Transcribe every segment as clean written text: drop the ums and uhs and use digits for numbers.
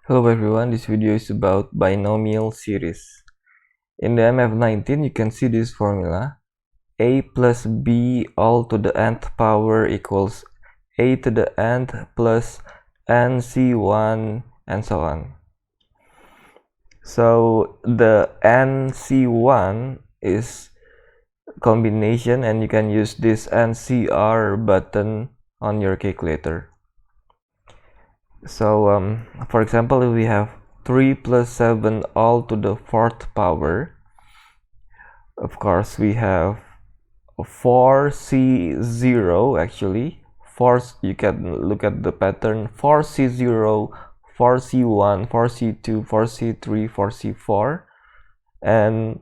Hello everyone, this video is about binomial series. In the MF19 you can see this formula: a plus b all to the nth power equals a to the nth plus nc1 and so on. So the nc1 is combination and you can use this ncr button on your calculator. So for example, if we have 3 plus 7 all to the 4th power, of course we have 4c0 actually. You can look at the pattern: 4c0, 4c1, 4c2, 4c3, 4c4, and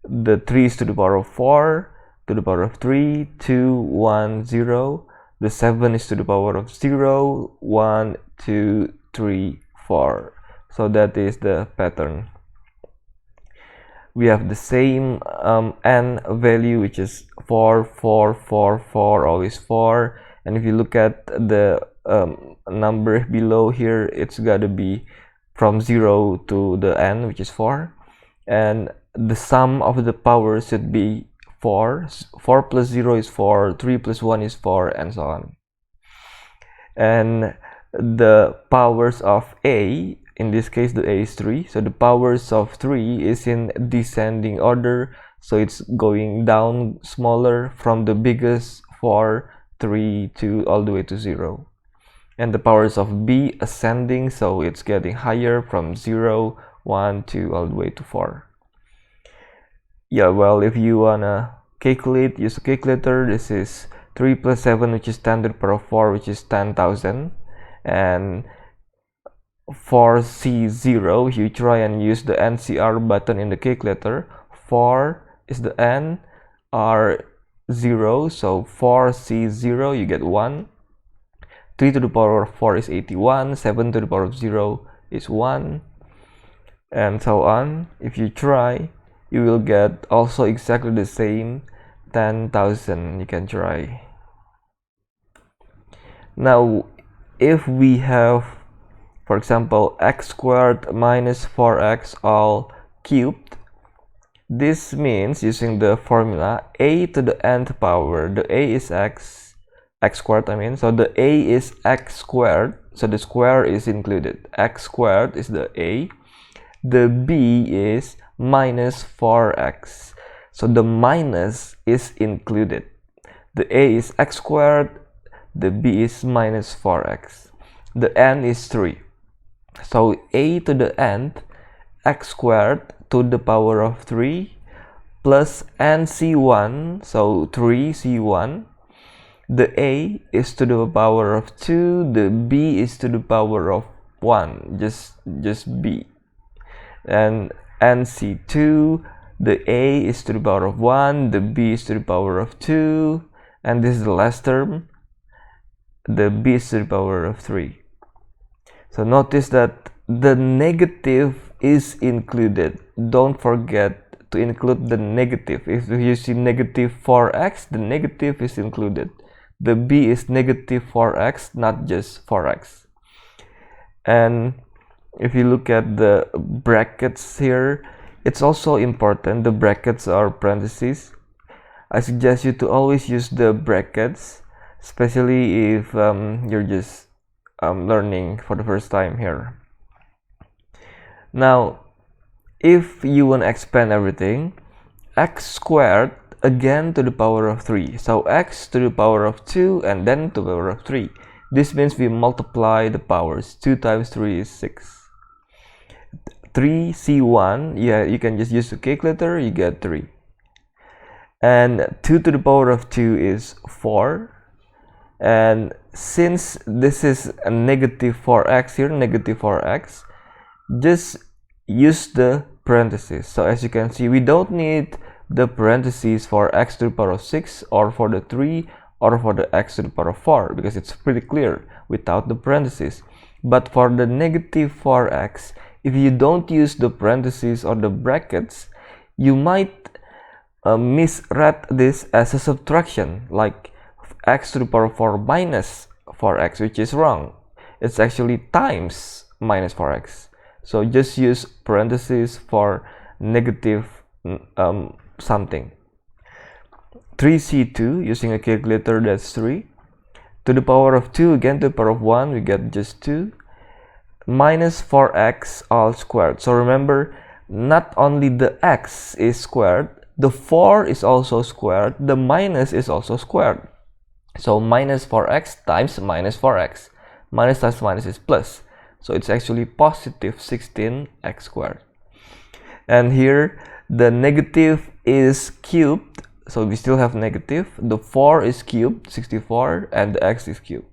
the 3 is to the power of 4, to the power of 3, 2, 1, 0. The 7 is to the power of 0, 1, 2, 3, 4. So that is the pattern. We have the same n value, which is 4, 4, 4, 4, always 4. And if you look at the number below here, it's got to be from 0 to the n, which is 4. And the sum of the powers should be 4. 4 plus 0 is 4, 3 plus 1 is 4, and so on. And the powers of a, in this case the a is 3, so the powers of 3 is in descending order, so it's going down smaller from the biggest 4, 3, 2 all the way to 0. And the powers of b ascending, so it's getting higher from 0, 1, 2 all the way to 4. Yeah, well, if you wanna calculate, use a calculator. This is 3 plus 7, which is 10 to the power of 4, which is 10,000. And for C0, you try and use the NCR button in the calculator. 4 is the N, R 0, so 4C0, you get 1. 3 to the power of 4 is 81, 7 to the power of 0 is 1, and so on. If you try, you will get also exactly the same 10,000. You can try. Now, if we have, for example, x squared minus 4x all cubed, this means, using the formula, a to the nth power, the a is x squared, so the a is x squared, so the square is included. X squared is the a, the b is minus 4x, so the minus is included. The a is x squared, the b is minus 4x. The n is 3, so a to the nth, x squared to the power of 3 plus nc1, so 3c1. The a is to the power of 2, the b is to the power of 1, just b. And nc2, the a is to the power of 1, the b is to the power of 2, and this is the last term, the b is to the power of 3. So notice that the negative is included. Don't forget to include the negative. If you see negative 4x, the negative is included. The b is negative 4x, not just 4x. And if you look at the brackets here, it's also important. The brackets are parentheses. I suggest you to always use the brackets, especially if you're just learning for the first time here. Now, if you want to expand everything, x squared again to the power of 3. So x to the power of 2 and then to the power of 3. This means we multiply the powers. 2 times 3 is 6. 3c1, yeah, you can just use the calculator, you get 3. And 2 to the power of 2 is 4. And since this is a negative 4x here, negative 4x, just use the parentheses. So as you can see, we don't need the parentheses for x to the power of 6 or for the 3 or for the x to the power of 4, because it's pretty clear without the parentheses. But for the negative 4x, if you don't use the parentheses or the brackets, you might misread this as a subtraction, like x to the power of 4 minus 4x, which is wrong. It's actually times minus 4x. So just use parentheses for negative something. 3c2, using a calculator, that's 3. To the power of 2, again to the power of 1, we get just 2. Minus 4x all squared. So remember, not only the x is squared, the 4 is also squared, the minus is also squared. So minus 4x times minus 4x. Minus times minus is plus. So it's actually positive 16x squared. And here, the negative is cubed. So we still have negative. The 4 is cubed, 64, and the x is cubed.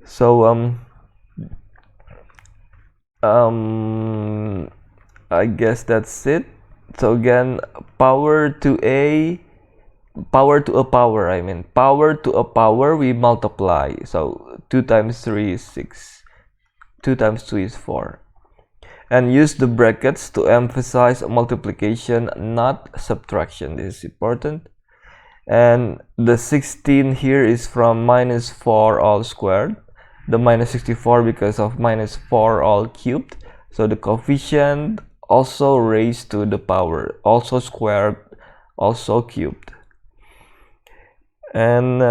So I guess that's it. So again, power to a power, we multiply. So 2 times 3 is 6. 2 times 2 is 4. And use the brackets to emphasize multiplication, not subtraction. This is important. And the 16 here is from minus 4 all squared. The minus 64 because of minus 4 all cubed. So the coefficient also raised to the power, also squared, also cubed. And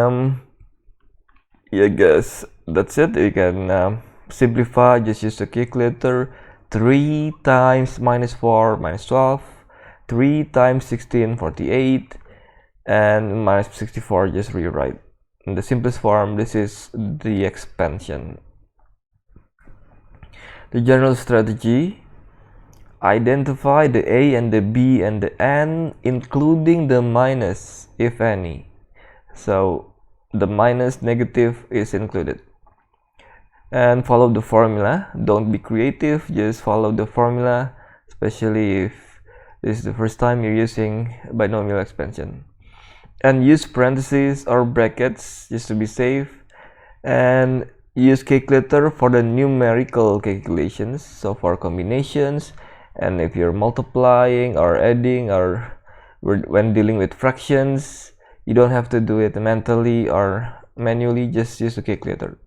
yeah, I guess that's it. You can simplify, just use the calculator. 3 times minus 4, minus 12. 3 times 16, 48. And minus 64, just rewrite. In the simplest form, this is the expansion. The general strategy: identify the a and the b and the n, including the minus, if any. So the minus, negative is included. And follow the formula. Don't be creative, just follow the formula, especially if this is the first time you're using binomial expansion. And use parentheses or brackets just to be safe. And use calculator for the numerical calculations, so for combinations. And if you're multiplying or adding or when dealing with fractions, you don't have to do it mentally or manually, just use the calculator.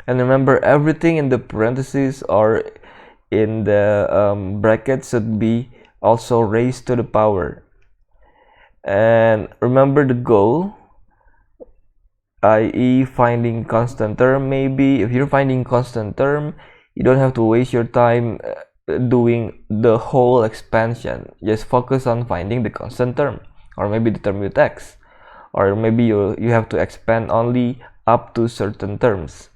And remember, everything in the parentheses or in the brackets should be also raised to the power. And remember the goal, i.e. finding constant term. Maybe if you're finding constant term, you don't have to waste your time doing the whole expansion. Just focus on finding the constant term, or maybe the term with x, or maybe you have to expand only up to certain terms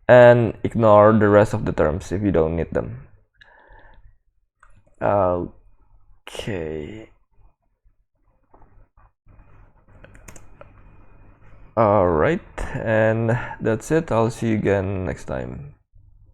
and ignore the rest of the terms if you don't need them. Okay. Alright, and that's it. I'll see you again next time.